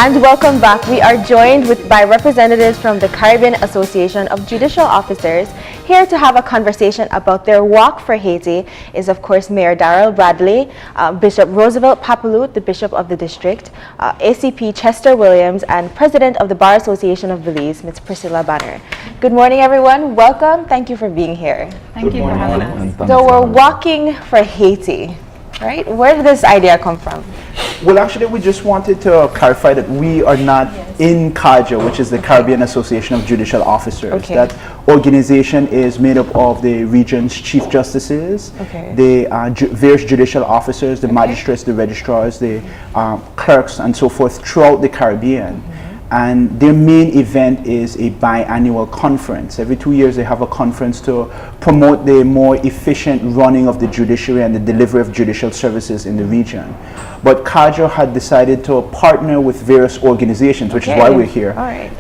And welcome back. We are joined by representatives from the Caribbean Association of Judicial Officers. Here to have a conversation about their walk for Haiti is, of course, Mayor Darrel Bradley, Bishop Roosevelt Papouloute, the Bishop of the District, ACP Chestor Williams, and President of the Bar Association of Belize, Ms. Priscilla Banner. Good morning, everyone. Welcome. Thank you for being here. Thank you for having us. So we're walking for Haiti, right? Where did this idea come from? Well, actually, we just wanted to clarify that we are not in CAJA, which is the Caribbean Association of Judicial Officers. Okay. That organization is made up of the region's chief justices, the various judicial officers, the magistrates, the registrars, the clerks, and so forth throughout the Caribbean. And their main event is a biannual conference. Every 2 years they have a conference to promote the more efficient running of the judiciary and the delivery of judicial services in the region. But CAJA had decided to partner with various organizations, which is why we're here,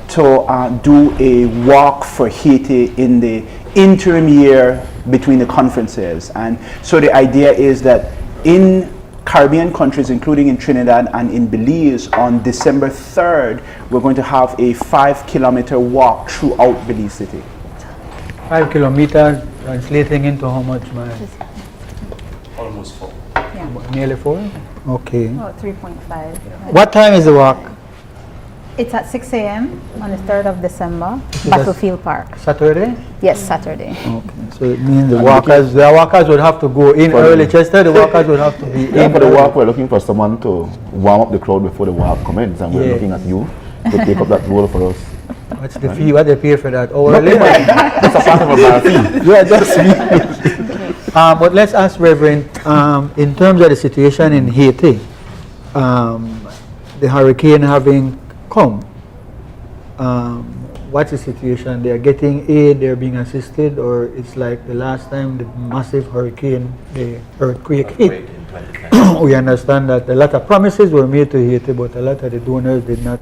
to do a walk for Haiti in the interim year between the conferences. And so the idea is that in Caribbean countries, including in Trinidad and in Belize, on December 3rd, we're going to have a 5-kilometer walk throughout Belize City. 5 kilometers, translating into how much miles? Almost 4. Yeah. Nearly 4? Okay. Oh, 3.5. What time is the walk? It's at 6 a.m. on the 3rd of December, Battlefield Park. Saturday? Yes, Saturday. Okay. So it means the walkers would have to go in early. Chester, the walkers would have to be in. For the walk, we're looking for someone to warm up the crowd before the walk commences, and we're looking at you to take up that role for us. What's the fee? What they pay for that? Oh, That's a part of a bar fee. Yeah, that's me. But let's ask Reverend, in terms of the situation in Haiti, the hurricane having come, what's the situation? They are getting aid, they're being assisted, or it's like the last time the massive hurricane, the earthquake hit. We understand that a lot of promises were made to Haiti, but a lot of the donors did not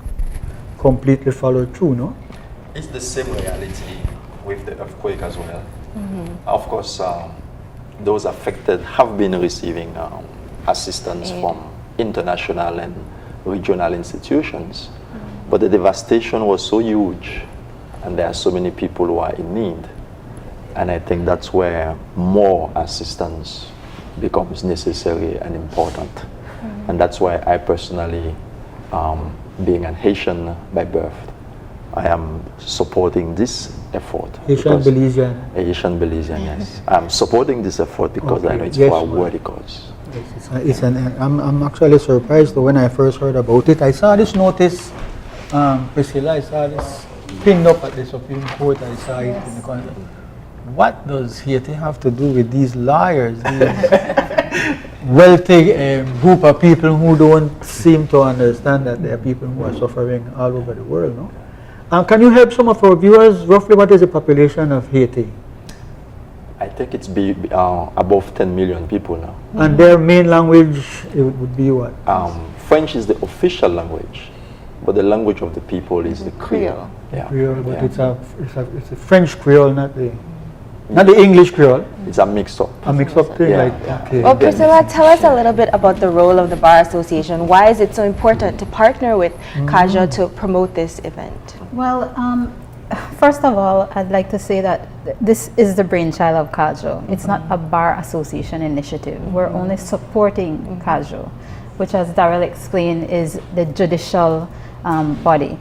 completely follow through, no? It's the same reality with the earthquake as well. Of course, those affected have been receiving assistance from international and regional institutions. But the devastation was so huge, and there are so many people who are in need. And I think that's where more assistance becomes necessary and important. And that's why I personally, being an Haitian by birth, I am supporting this effort. Haitian Belizean? Haitian Belizean, yes. I'm supporting this effort because I know it's for a worthy cause. Yes, I'm actually surprised when I first heard about it. I saw this notice, Priscilla, I saw this pinned up at the Supreme Court. I saw it in the corner. What does Haiti have to do with these liars, these wealthy group of people who don't seem to understand that there are people who are suffering all over the world, no? Can you help some of our viewers, roughly what is the population of Haiti? I think it's above 10 million people now. And their main language would be what? French is the official language, but the language of the people is the Creole. Yeah. Creole, but it's a French Creole, not the English Creole. It's a mix-up. A mix-up thing, okay. Well, Priscilla, tell us a little bit about the role of the Bar Association. Why is it so important to partner with CAJA to promote this event? Well, first of all, I'd like to say that this is the brainchild of CAJA. It's not a bar association initiative. We're only supporting CAJA, which, as Darrel explained, is the judicial body.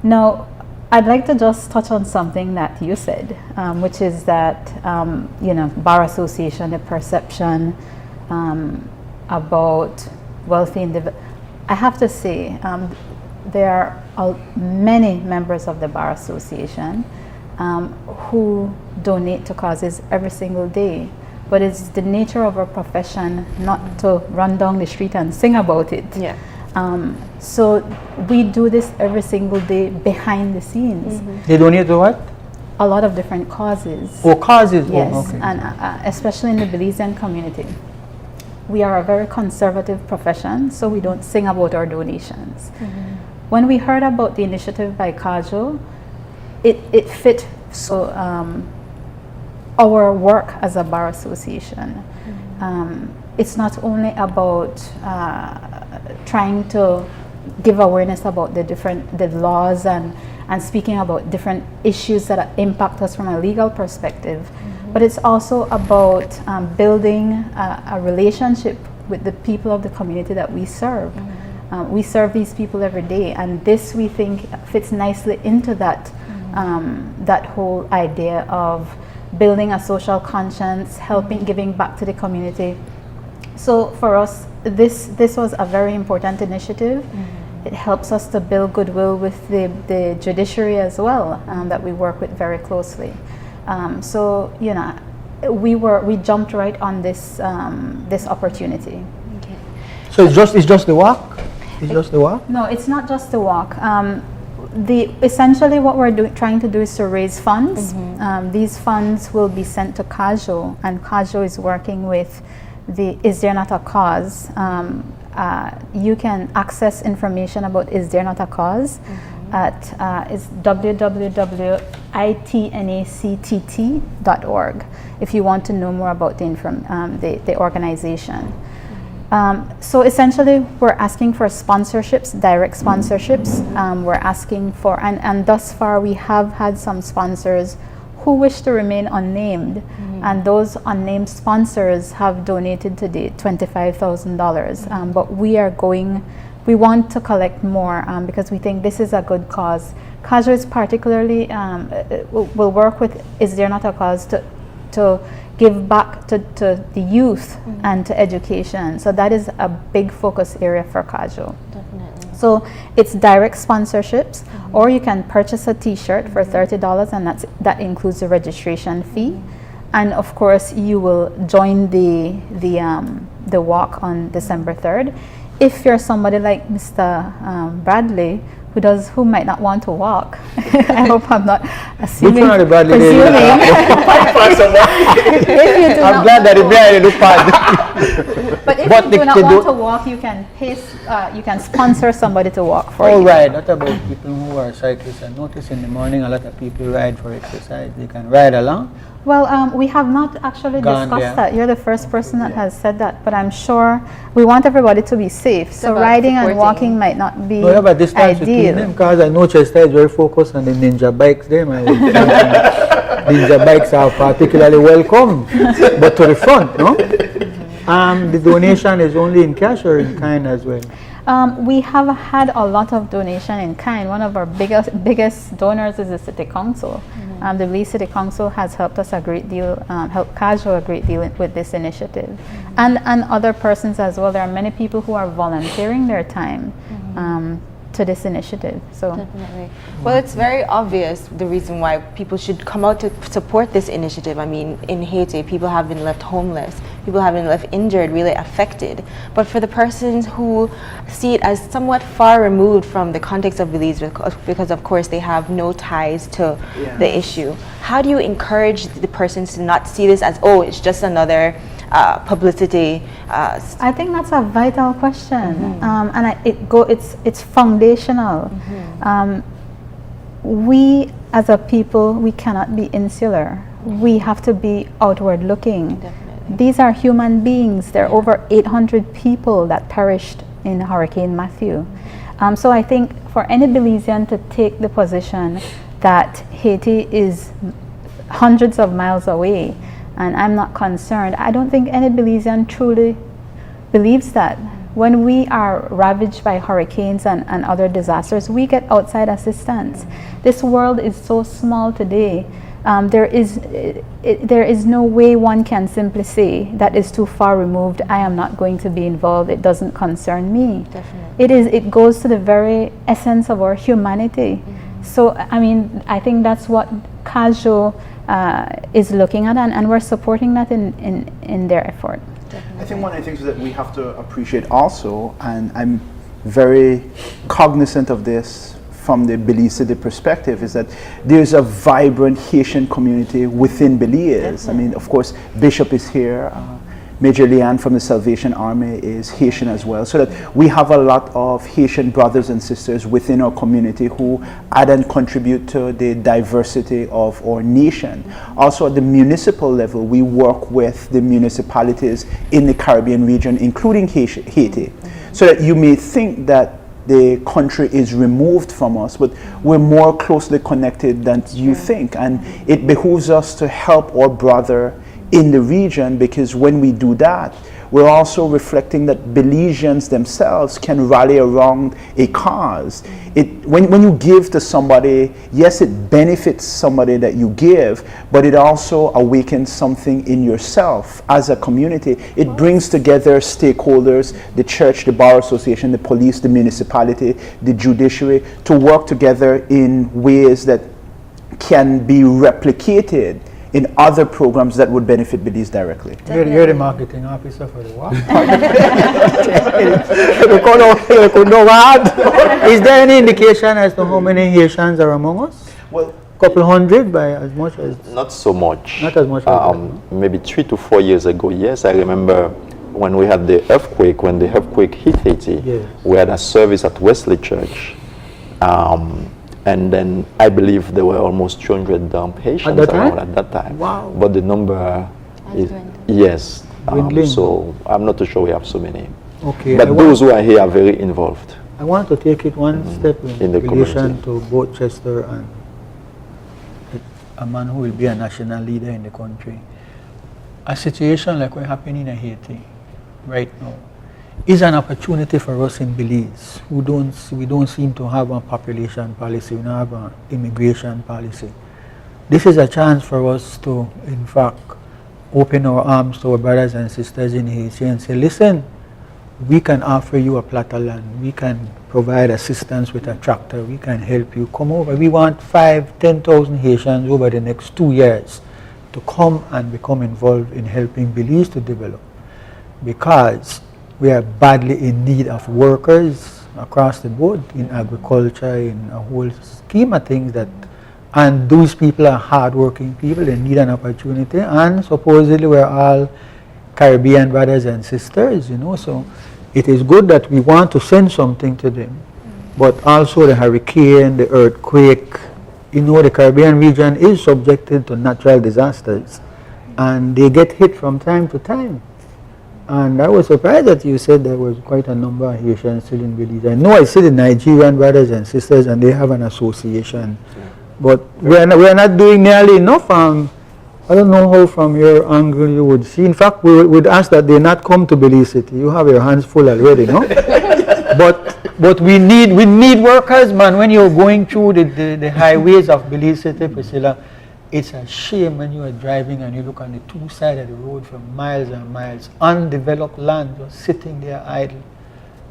Now, I'd like to just touch on something that you said, which is that, bar association, the perception about wealthy individuals. I have to say, there are many members of the Bar Association who donate to causes every single day. But it's the nature of our profession not to run down the street and sing about it. Yeah. So we do this every single day behind the scenes. They donate to what? A lot of different causes. Oh, causes? Yes, oh, okay. And especially in the Belizean community. We are a very conservative profession, so we don't sing about our donations. When we heard about the initiative by CAJA, it fit so our work as a bar association. It's not only about trying to give awareness about the laws and speaking about different issues that impact us from a legal perspective. But it's also about building a relationship with the people of the community that we serve. We serve these people every day, and this, we think, fits nicely into that that whole idea of building a social conscience, helping, giving back to the community. So for us, this was a very important initiative. It helps us to build goodwill with the judiciary as well, that we work with very closely. So you know, we jumped right on this this opportunity. Okay. So it's just the walk? It's just the walk? No, it's not just the walk. Essentially what we're trying to do is to raise funds. These funds will be sent to CAJO, and CAJO is working with the Is There Not a Cause. You can access information about Is There Not a Cause at is www.itnactt.org if you want to know more about the organization. So essentially, we're asking for sponsorships, direct sponsorships. We're asking for, and thus far we have had some sponsors who wish to remain unnamed, and those unnamed sponsors have donated to the $25,000. But we want to collect more because we think this is a good cause. CAJO is particularly will work with Is There Not a Cause to give back to the youth and to education. So that is a big focus area for CAJO. Definitely. So it's direct sponsorships, or you can purchase a T-shirt for $30, and that includes the registration fee. And of course, you will join the walk on December 3rd. If you're somebody like Mr. Bradley, who might not want to walk. I hope I'm not assuming. Which one of Bradley? I'm glad that Bradley looked bad. But if you do not want to walk, you can you can sponsor somebody to walk for you. Oh, right. Not about people who are cyclists. I notice in the morning a lot of people ride for exercise. They can ride along. Well, we have not actually discussed that. You're the first person that has said that, but I'm sure we want everybody to be safe. So riding and walking might not be but this ideal. Because I know Chestor is very focused on the ninja bikes. Ninja bikes are particularly welcome, but to the front, no? The donation is only in cash or in kind as well? We have had a lot of donation in kind. One of our biggest donors is the City Council. The Belize City Council has helped us a great deal, helped CAJO a great deal with this initiative. And other persons as well. There are many people who are volunteering their time to this initiative. So definitely. Well, it's very obvious the reason why people should come out to support this initiative. I mean, in Haiti, people have been left homeless, people have been left injured, really affected. But for the persons who see it as somewhat far removed from the context of Belize, because of course they have no ties to the issue, how do you encourage the persons to not see this as, oh, it's just another publicity? I think that's a vital question, and it's foundational. We as a people, we cannot be insular. We have to be outward looking. Definitely. These are human beings. There are over 800 people that perished in Hurricane Matthew. So I think for any Belizean to take the position that Haiti is hundreds of miles away and I'm not concerned, I don't think any Belizean truly believes that. When we are ravaged by hurricanes and other disasters, we get outside assistance. This world is so small today. There is no way one can simply say that is too far removed, I am not going to be involved, it doesn't concern me. Definitely. It goes to the very essence of our humanity. So I mean, I think that's what CAJO is looking at, and we're supporting that in their effort. I think one of the things that we have to appreciate also, and I'm very cognizant of this from the Belize City perspective, is that there's a vibrant Haitian community within Belize. I mean, of course, Bishop is here. Major Leanne from the Salvation Army is Haitian as well. So that we have a lot of Haitian brothers and sisters within our community who add and contribute to the diversity of our nation. Also at the municipal level, we work with the municipalities in the Caribbean region, including Haiti. So that you may think that the country is removed from us, but we're more closely connected than you think, and it behooves us to help our brother in the region, because when we do that, we're also reflecting that Belizeans themselves can rally around a cause. When you give to somebody, yes, it benefits somebody that you give, but it also awakens something in yourself as a community. It brings together stakeholders, the church, the bar association, the police, the municipality, the judiciary, to work together in ways that can be replicated in other programs that would benefit Belize directly. You're the marketing officer for the WAC. Is there any indication as to how many Haitians are among us? Well, Couple hundred, by as much as? not so much. Not as much as that. Maybe 3 to 4 years ago, yes, I remember when we had the earthquake, when the earthquake hit Haiti, Yes. we had a service at Wesley Church. And then I believe there were almost 200 patients that time? around at that time. Wow. But the number is, dwindled. yes. Dwindling. So I'm not too sure we have so many. Okay. But those who are here are very involved. I want to take it one step in the relation community. to both Chestor and a man who will be a national leader in the country. A situation like what's happening in Haiti right now is an opportunity for us in Belize, we don't seem to have a population policy, we don't have an immigration policy. This is a chance for us to, in fact, open our arms to our brothers and sisters in Haiti and say, listen, we can offer you a plot of land, we can provide assistance with a tractor, we can help you come over. We want 5,000-10,000 Haitians over the next 2 years to come and become involved in helping Belize to develop, because we are badly in need of workers across the board in agriculture, in a whole scheme of things and those people are hard-working people, they need an opportunity, and supposedly we're all Caribbean brothers and sisters, so it is good that we want to send something to them, but also the hurricane, the earthquake, the Caribbean region is subjected to natural disasters, and they get hit from time to time. And I was surprised that you said there was quite a number of Haitians still in Belize. I know I see the Nigerian brothers and sisters, and they have an association, but we're not doing nearly enough. I don't know how from your angle you would see. In fact, we would ask that they not come to Belize City. You have your hands full already, no? But we need workers, man. When you're going through the highways of Belize City, Priscilla, it's a shame when you are driving and you look on the two sides of the road for miles and miles, undeveloped land just sitting there idle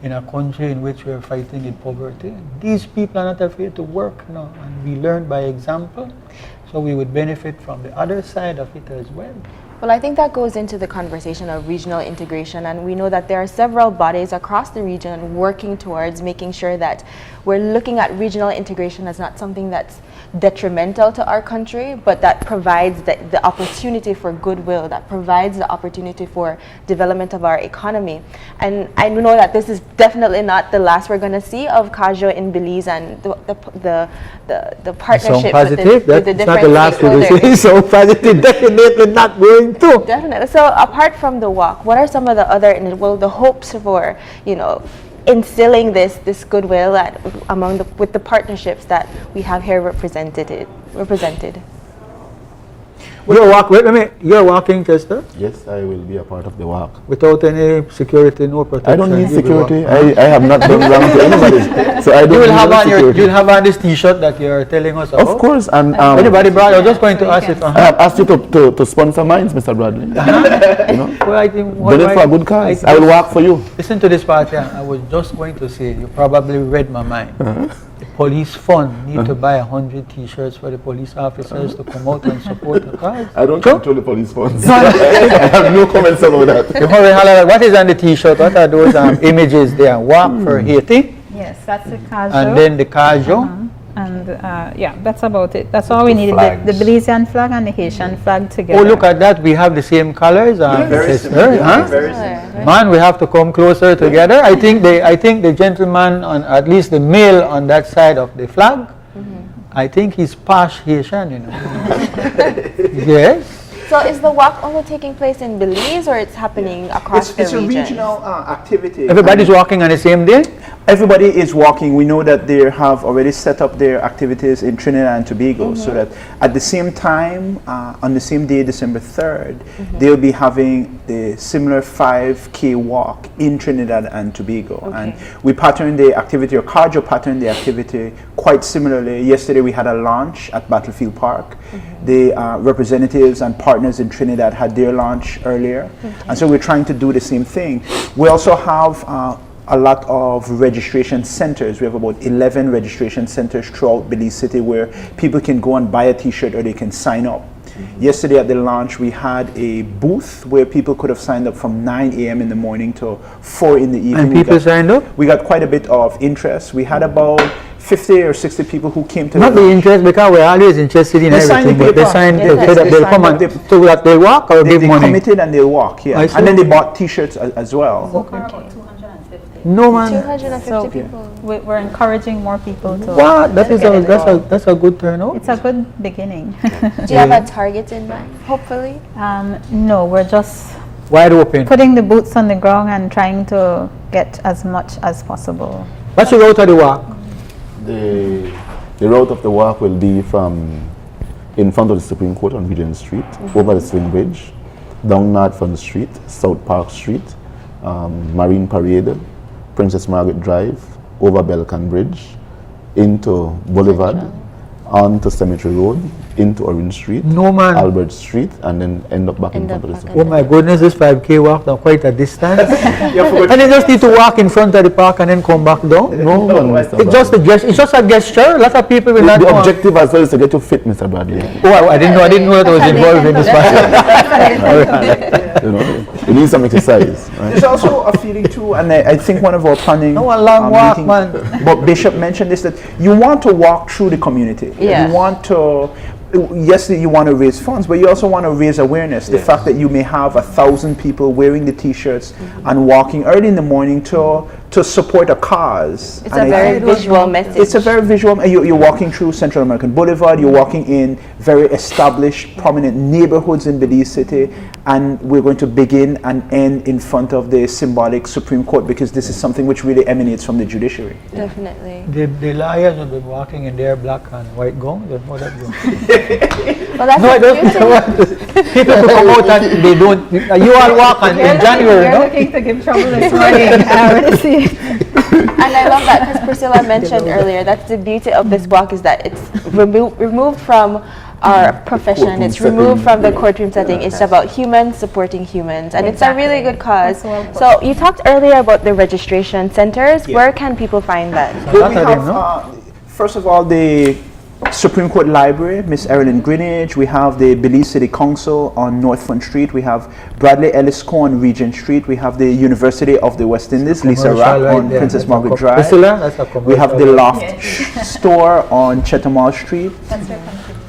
in a country in which we are fighting in poverty. These people are not afraid to work now, and we learn by example, so we would benefit from the other side of it as well. Well, I think that goes into the conversation of regional integration, and we know that there are several bodies across the region working towards making sure that we're looking at regional integration as not something that's detrimental to our country, but that provides the opportunity for goodwill, that provides the opportunity for development of our economy. And I know that this is definitely not the last we're going to see of CAJO in Belize, and the partnership with the different not the last stakeholders. so positive, definitely not going to. Definitely. So apart from the walk, what are some of the other, the hopes for, instilling this goodwill with the partnerships that we have here represented? You're walking, Chestor? Yes, I will be a part of the walk. Without any security, no protection? I don't need you will walk. security. I have not done wrong to anybody. So I don't You'll have on this T-shirt that you're telling us about? Of course. And Anybody, Brad? I was just going to ask if... I have asked you to sponsor mine, Mr. Bradley. Well, I think... Donate for a good cause. I will work for you. Listen to this part here. I was just going to say, you probably read my mind. The police fund need to buy 100 T-shirts for the police officers to come out and support the cause. I don't control the police funds. I have no comments about that. What is on the T-shirt? What are those images there? Walk for Haiti. Yes, that's the CAJO. And then the CAJO. And yeah, that's about it. That's all we needed. The Belizean flag and the Haitian flag together. Oh, look at that. We have the same colors. Very similar. Man, we have to come closer together. I think the gentleman, at least the male on that side of the flag, I think he's posh Haitian, Yes. So is the walk only taking place in Belize, or it's happening across the region? It's a regional activity. Everybody's walking on the same day? everybody is walking. We know that they have already set up their activities in Trinidad and Tobago, so that at the same time, on the same day, December 3rd, they'll be having the similar 5K walk in Trinidad and Tobago. And we patterned the activity, or Carjo patterned the activity quite similarly. Yesterday we had a launch at Battlefield Park. The representatives and partners in Trinidad had their launch earlier. And so we're trying to do the same thing. We also have a lot of registration centers. We have about 11 registration centers throughout Belize City where people can go and buy a t-shirt or they can sign up. Yesterday at the launch we had a booth where people could have signed up from 9 a.m. in the morning to 4 in the evening. And people signed up? We got quite a bit of interest. We had about 50 or 60 people who came to Not the interest, because we're always interested in They signed everything, the but they paper. signed, Yes, they said that they they'll signed come up. and, so that they walk or give They money? committed and they'll walk, yeah. I And then see. they bought t-shirts as well. No man. 250 So people. we're encouraging more people to. What? That is Get a, involved. that's a good turnout. It's a good beginning. Do you have a target in mind, hopefully? No, we're just Wide open. putting the boots on the ground and trying to get as much as possible. What's the route of the walk? The route of the walk will be from in front of the Supreme Court on Regent Street, over the Swing Bridge, down Northfront Street, South Park Street, Marine Parade, Princess Margaret Drive, over Belcan Bridge, into Boulevard, onto Cemetery Road, into Orange Street, No man. Albert Street, and then end up back in front of the back Supreme Oh my goodness, this 5K walk now quite a distance. Yeah, for And they just need to walk in front of the park and then come back down. No, Mr. It's just a gesture. It's just a gesture. A lot of people will not The go. objective as well is to get you fit, Mr. Bradley. Oh, I didn't know. I didn't know that I was involved in this. You know, you need some exercise. Right? There's also a feeling too, and I think one of our planning No, a long walk, meeting- man. But Bishop mentioned this, that you want to walk through the community. Yeah. You want to, yes, you want to raise funds, but you also want to raise awareness. The fact that you may have 1,000 people wearing the t-shirts and walking early in the morning to support a cause. It's And a I very think visual message. it's a very visual. You're walking through Central American Boulevard. You're walking in very established, prominent neighborhoods in Belize City, and we're going to begin and end in front of the symbolic Supreme Court because this is something which really emanates from the judiciary. Definitely. The liars will be walking in their black and white gowns. That's how that goes. Well, that's No, I the don't beauty. want people to come out and they don't. You all walk in January, You're no? looking to give trouble this morning. I want to see. And I love that because Priscilla mentioned earlier, that's the beauty of this walk is that it's removed from our profession, Courtroom it's removed setting. from the courtroom setting, it's about humans supporting humans, and it's a really good cause. That's well So you talked earlier about the registration centers. Where can people find that? Well, we Saturday, have, no? first of all, the Supreme Court Library, Miss Erilyn Greenidge. We have the Belize City Council on Northfront Street. We have Bradley Ellis Co on Regent Street. We have the University of the West Indies, Lisa Commercial Rapp right on there. Princess That's a Margaret com- Drive. Priscilla, that's a We have the commercial. Loft Store on Chetamall Street.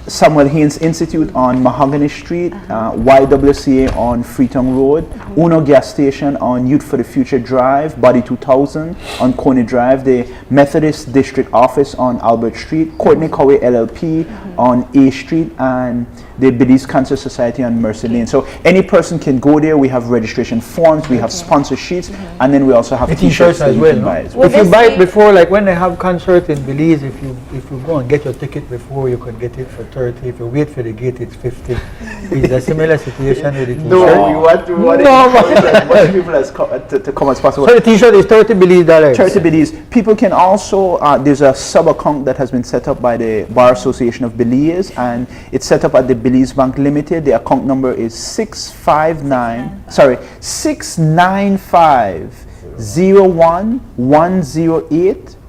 Samuel Haynes Institute on Mahogany Street, YWCA on Freetown Road, Uno Gas Station on Youth for the Future Drive, Body 2000 on Coney Drive, the Methodist District Office on Albert Street, Courtney Coway LLP on A Street, and the Belize Cancer Society on Mercy Lane. So any person can go there. We have registration forms, we have sponsor sheets, and then we also have The t-shirts t-shirts that as you well, can no? buy as Would If you this buy be- it before, like when they have concert in Belize, if you go and get your ticket before, you could get it for 30. If you wait for the gate, it's 50. Is a similar situation with the t-shirt? No, we want to encourage as much people as to come as possible. So the t-shirt is $30 Belize. 30 Belize. People can also, there's a sub-account that has been set up by the Bar Association of Belize, and it's set up at the Belize Bank Limited. The account number is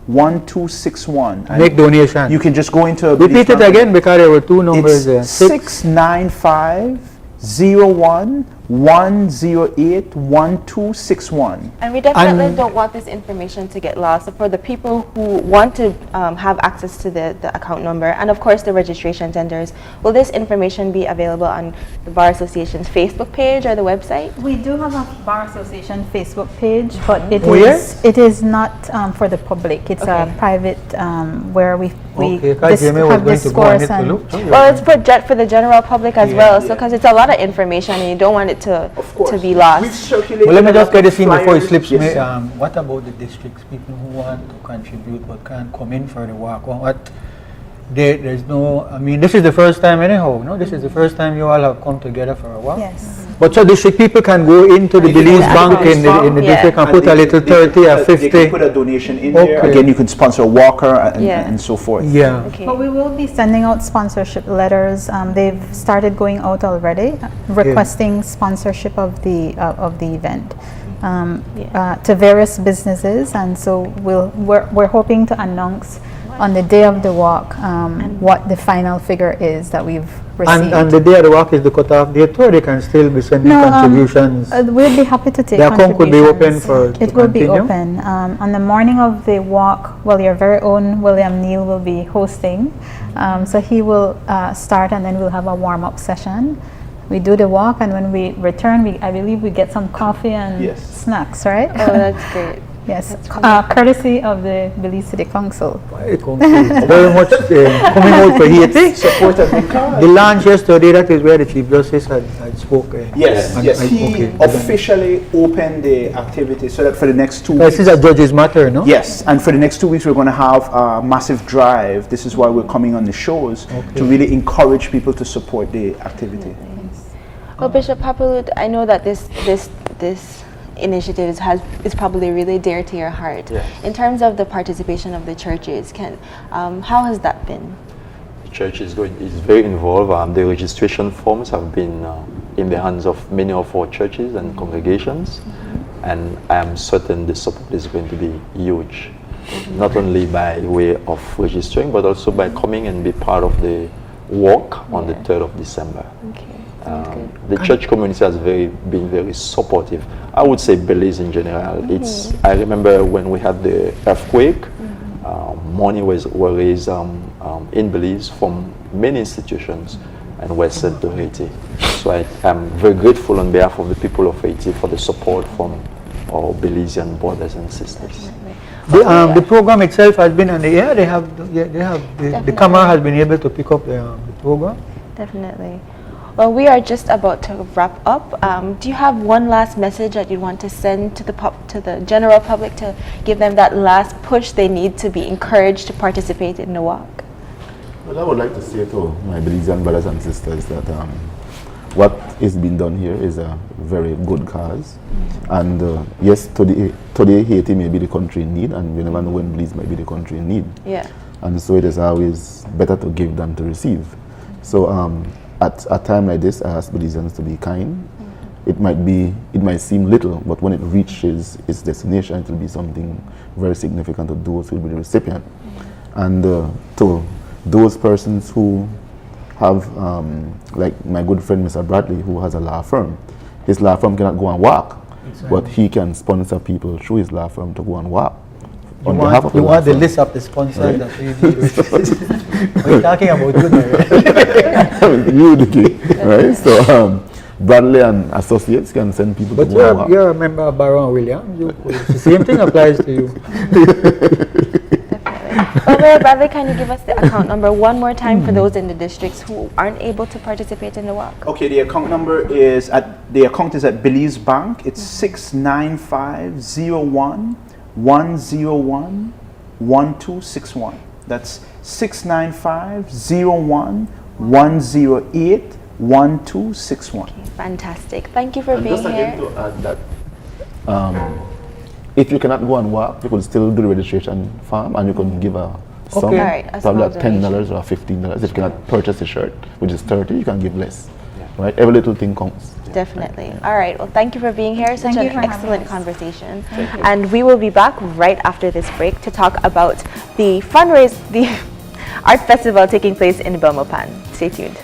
695-108-1261. And Make donation. you can just go into Repeat Belize it Bank. again because there were two numbers there. It's 695-01-108-1261. And we definitely And- don't want this information to get lost. So for the people who want to have access to the account number and of course the registration centers, will this information be available on the Bar Association's Facebook page or the website? We do have a Bar Association Facebook page, but Where? it is not for the public. It's Okay. a private where we Okay, because Jamie was have going to go on discourse it to and look. Well, it's for the general public as well. So because it's a lot lot of information and you don't want it to be lost. Well, let me just get this in before it slips me. What about the districts? People who want to contribute but can't come in for the walk? What? There's no, I mean, this is the first time anyhow, no? This is the first time you all have come together for a walk? Yes. But so district people can go into the Belize Bank in the district and put a little 30 or 50. They can put a donation in there. Again, you could sponsor a walker and so forth. Yeah. Okay. But we will be sending out sponsorship letters. They've started going out already, requesting sponsorship of the event to various businesses, and so we're hoping to announce on the day of the walk what the final figure is that we've received. And the day of the walk is the cutoff date, or they can still be sending contributions? We'll be happy to take the contributions. account could be open for It will be open. On the morning of the walk, well, your very own William Neal will be hosting. So he will start, and then we'll have a warm-up session. We do the walk, and when we return, I believe we get some coffee and snacks, right? Oh, that's great. Yes, courtesy of the Belize City Council. Very much coming out for Haiti. The launch yesterday, that is where the Chief Justice had spoken. Yes. He officially opened the activity so that for the next 2 weeks. This is a judge's matter, no? Yes, and for the next 2 weeks we're going to have a massive drive. This is why we're coming on the shows to really encourage people to support the activity. Well, Bishop Papouloute, I know that this initiative is probably really dear to your heart. Yes. In terms of the participation of the churches, how has that been? The church is very involved. The registration forms have been in the hands of many of our churches and congregations, and I am certain the support is going to be huge, not only by way of registering, but also by coming and be part of the walk on the 3rd of December. Okay. The church community has been very supportive. I would say Belize in general. I remember when we had the earthquake, money were raised in Belize from many institutions and were sent to Haiti. So I am very grateful on behalf of the people of Haiti for the support from our Belizean brothers and sisters. The program itself has been on the air. The camera has been able to pick up the program. Definitely. Well, we are just about to wrap up. Do you have one last message that you want to send to the general public to give them that last push they need to be encouraged to participate in the walk? Well, I would like to say to my Belizean brothers and sisters that what is being done here is a very good cause. And yes, today Haiti may be the country in need, and we never know when Belize might be the country in need. Yeah. And so it is always better to give than to receive. So at a time like this, I ask Belizeans to be kind. It might seem little, but when it reaches its destination, it will be something very significant to those who will be the recipient. And to those persons who have, like my good friend Mr. Bradley, who has a law firm. His law firm cannot go and walk, but he can sponsor people through his law firm to go and walk. You want the list of the sponsors that we need. We're talking about you, right? So Bradley and Associates can send people to go and walk. But you're a member of Baron Williams. The same thing applies to you. Definitely. Bradley, can you give us the account number one more time for those in the districts who aren't able to participate in the walk? Okay, the account number is at Belize Bank. It's 69501 101 1261. That's 69501 108 1261. Okay, fantastic. Thank you for being just here. again to add that if you cannot go and walk, you could still do the registration form and you can give a sum, Alright, a probably small at $10 or $15. If you cannot purchase a shirt, which is $30, you can give less. Right? Every little thing counts. Definitely. All right. Well, thank you for being here. Such an excellent conversation. Thank you. And we will be back right after this break to talk about the art festival taking place in Belmopan. Stay tuned.